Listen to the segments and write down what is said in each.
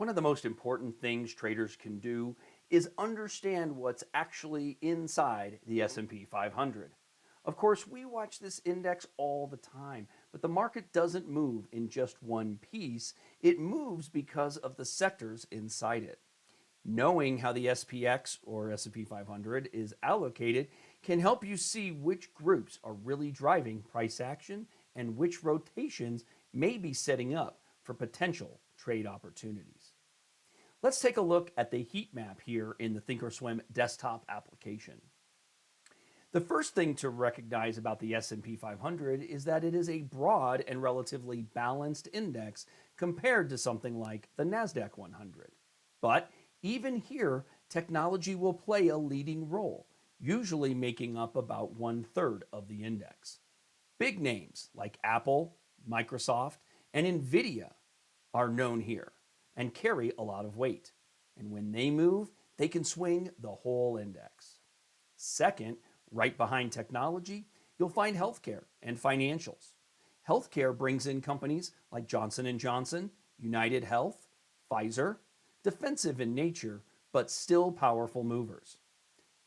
One of the most important things traders can do is understand what's actually inside the S&P 500. Of course, we watch this index all the time, but the market doesn't move in just one piece. It moves because of the sectors inside it. Knowing how the SPX or S&P 500 is allocated can help you see which groups are really driving price action and which rotations may be setting up for potential trade opportunities. Let's take a look at the heat map here in the thinkorswim desktop application. The first thing to recognize about the S&P 500 is that it is a broad and relatively balanced index compared to something like the Nasdaq 100. But even here, technology will play a leading role, usually making up about 1/3 of the index. Big names like Apple, Microsoft, and Nvidia are known here and carry a lot of weight. And when they move, they can swing the whole index. Second, right behind technology, you'll find healthcare and financials. Healthcare brings in companies like Johnson & Johnson, United Health, Pfizer, defensive in nature, but still powerful movers.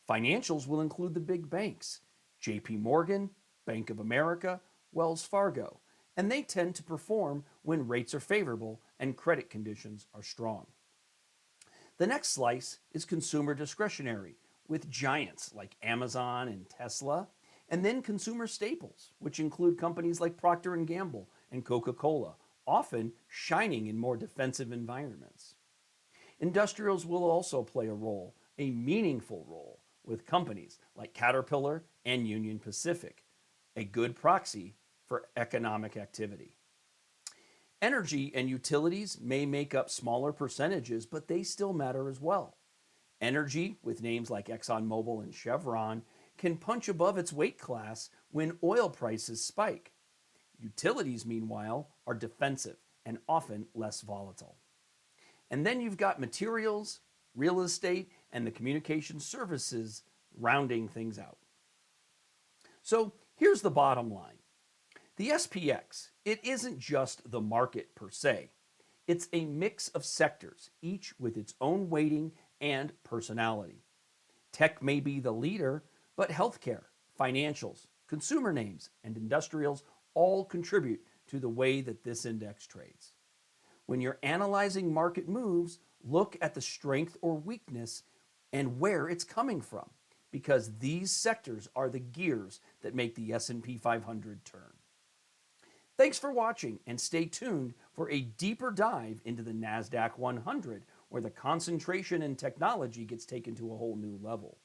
Financials will include the big banks, JP Morgan, Bank of America, Wells Fargo, and they tend to perform when rates are favorable and credit conditions are strong. The next slice is consumer discretionary, with giants like Amazon and Tesla, and then consumer staples, which include companies like Procter & Gamble and Coca-Cola, often shining in more defensive environments. Industrials will also play a role, a meaningful role, with companies like Caterpillar and Union Pacific, a good proxy for economic activity. Energy and utilities may make up smaller percentages, but they still matter as well. Energy, with names like ExxonMobil and Chevron, can punch above its weight class when oil prices spike. Utilities, meanwhile, are defensive and often less volatile. And then you've got materials, real estate, and the communication services rounding things out. So here's the bottom line. The SPX, it isn't just the market per se. It's a mix of sectors, each with its own weighting and personality. Tech may be the leader, but healthcare, financials, consumer names, and industrials all contribute to the way that this index trades. When you're analyzing market moves, look at the strength or weakness and where it's coming from, because these sectors are the gears that make the S&P 500 turn. Thanks for watching, and stay tuned for a deeper dive into the Nasdaq 100, where the concentration in technology gets taken to a whole new level.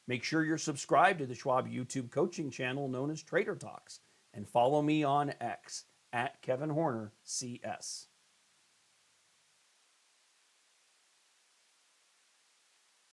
Make sure you're subscribed to the Schwab YouTube coaching channel known as Trader Talks, and follow me on X at Kevin Horner CS.